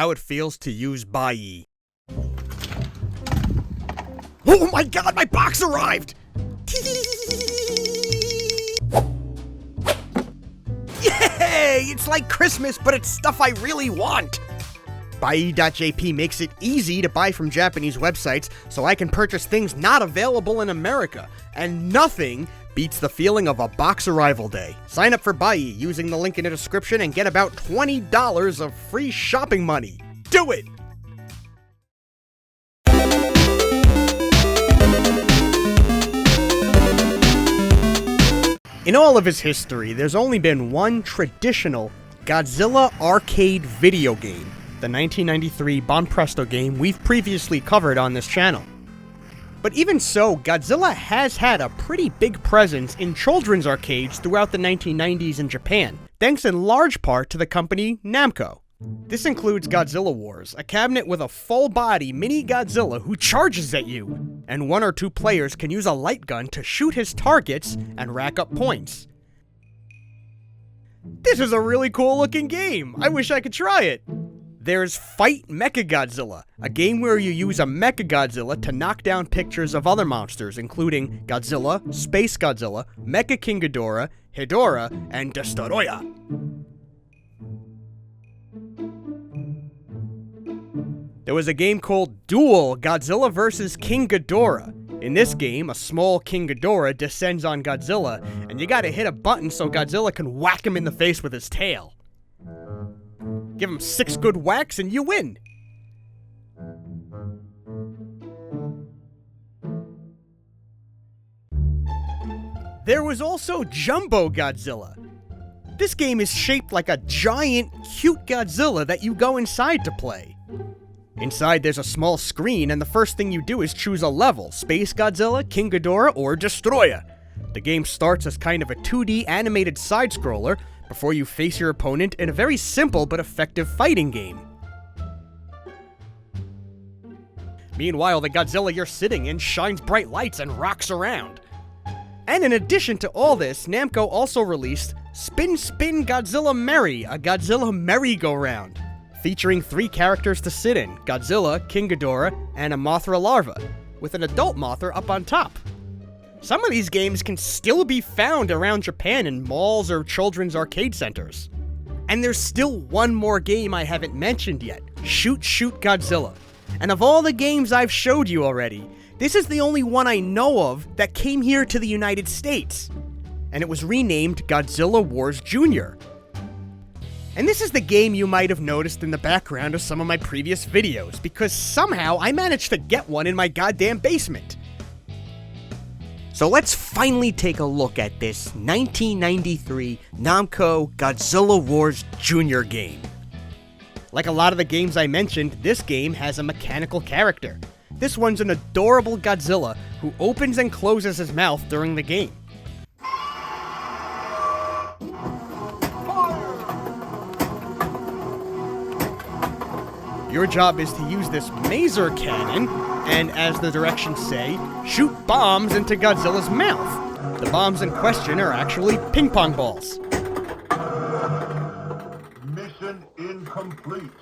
how it feels to use Bai. Oh my god, my box arrived! Yay! It's like Christmas, but it's stuff I really want! Bai.jp makes it easy to buy from Japanese websites, so I can purchase things not available in America, and nothing beats the feeling of a box arrival day. Sign up for Bai using the link in the description and get about $20 of free shopping money. Do it! In all of its history, there's only been one traditional Godzilla arcade video game, the 1993 Bon Presto game we've previously covered on this channel. But even so, Godzilla has had a pretty big presence in children's arcades throughout the 1990s in Japan, thanks in large part to the company Namco. This includes Godzilla Wars, a cabinet with a full-body mini Godzilla who charges at you, and 1 or 2 players can use a light gun to shoot his targets and rack up points. This is a really cool-looking game! I wish I could try it! There's Fight Mechagodzilla, a game where you use a Mechagodzilla to knock down pictures of other monsters, including Godzilla, Space Godzilla, Mecha King Ghidorah, and Destoroyah. There was a game called Duel, Godzilla vs. King Ghidorah. In this game, a small King Ghidorah descends on Godzilla, and you gotta hit a button so Godzilla can whack him in the face with his tail. Give him 6 good whacks and you win! There was also Jumbo Godzilla. This game is shaped like a giant, cute Godzilla that you go inside to play. Inside there's a small screen, and the first thing you do is choose a level: Space Godzilla, King Ghidorah, or Destoroyah. The game starts as kind of a 2D animated side-scroller before you face your opponent in a very simple but effective fighting game. Meanwhile, the Godzilla you're sitting in shines bright lights and rocks around. And in addition to all this, Namco also released Spin Godzilla Merry, a Godzilla merry-go-round, featuring 3 characters to sit in: Godzilla, King Ghidorah, and a Mothra larva, with an adult Mothra up on top. Some of these games can still be found around Japan in malls or children's arcade centers. And there's still one more game I haven't mentioned yet: Shoot Godzilla. And of all the games I've showed you already, this is the only one I know of that came here to the United States. And it was renamed Godzilla Wars Jr. And this is the game you might have noticed in the background of some of my previous videos, because somehow I managed to get one in my goddamn basement. So let's finally take a look at this 1993 Namco Godzilla Wars Jr. game. Like a lot of the games I mentioned, this game has a mechanical character. This one's an adorable Godzilla who opens and closes his mouth during the game. Your job is to use this maser cannon, and as the directions say, shoot bombs into Godzilla's mouth. The bombs in question are actually ping pong balls. Mission incomplete.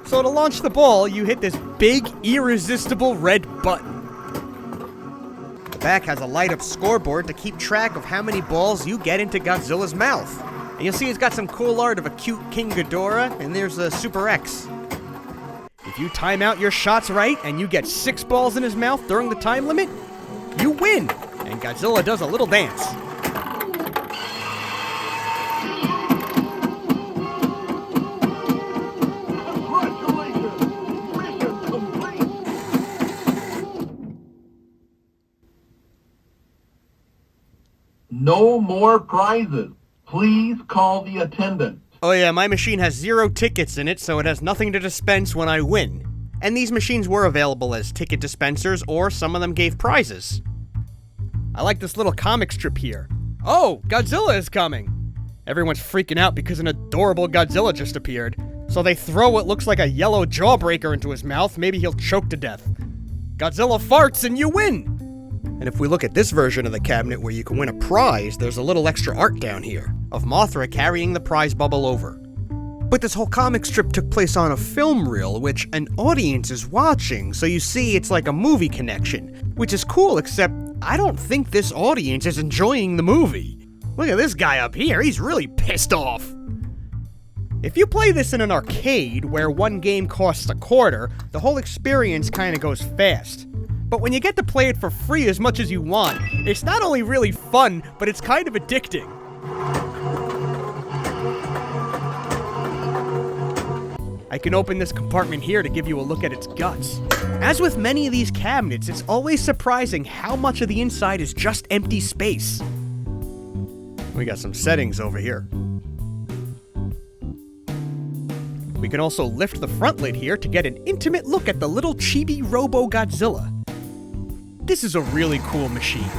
So to launch the ball, you hit this big, irresistible red button. The back has a light-up scoreboard to keep track of how many balls you get into Godzilla's mouth. And you'll see it's got some cool art of a cute King Ghidorah, and there's a Super X. If you time out your shots right and you get 6 balls in his mouth during the time limit, you win! And Godzilla does a little dance. No more prizes. Please call the attendant. Oh yeah, my machine has 0 tickets in it, so it has nothing to dispense when I win. And these machines were available as ticket dispensers, or some of them gave prizes. I like this little comic strip here. Oh, Godzilla is coming! Everyone's freaking out because an adorable Godzilla just appeared, so they throw what looks like a yellow jawbreaker into his mouth. Maybe he'll choke to death. Godzilla farts and you win! And if we look at this version of the cabinet where you can win a prize, there's a little extra art down here of Mothra carrying the prize bubble over. But this whole comic strip took place on a film reel, which an audience is watching, so you see it's like a movie connection, which is cool, except I don't think this audience is enjoying the movie. Look at this guy up here, he's really pissed off. If you play this in an arcade, where one game costs $0.25, the whole experience kinda goes fast. But when you get to play it for free as much as you want, it's not only really fun, but it's kind of addicting. I can open this compartment here to give you a look at its guts. As with many of these cabinets, it's always surprising how much of the inside is just empty space. We got some settings over here. We can also lift the front lid here to get an intimate look at the little chibi Robo-Godzilla. This is a really cool machine.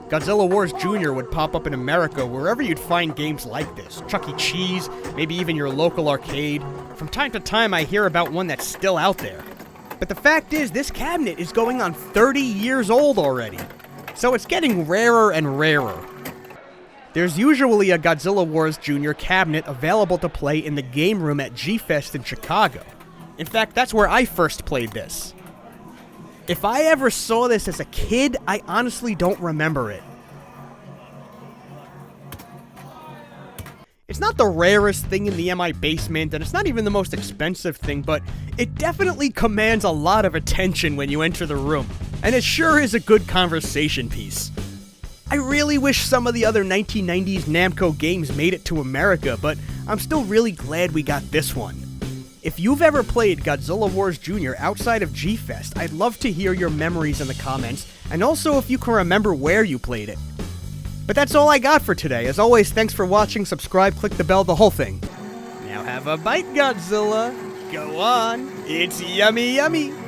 Godzilla Wars Jr. would pop up in America wherever you'd find games like this. Chuck E. Cheese, maybe even your local arcade. From time to time I hear about one that's still out there. But the fact is, this cabinet is going on 30 years old already. So it's getting rarer and rarer. There's usually a Godzilla Wars Jr. cabinet available to play in the game room at G-Fest in Chicago. In fact, that's where I first played this. If I ever saw this as a kid, I honestly don't remember it. It's not the rarest thing in the MI basement, and it's not even the most expensive thing, but it definitely commands a lot of attention when you enter the room, and it sure is a good conversation piece. I really wish some of the other 1990s Namco games made it to America, but I'm still really glad we got this one. If you've ever played Godzilla Wars Jr. outside of G-Fest, I'd love to hear your memories in the comments, and also if you can remember where you played it. But that's all I got for today. As always, thanks for watching, subscribe, click the bell, the whole thing. Now have a bite, Godzilla. Go on. It's yummy yummy.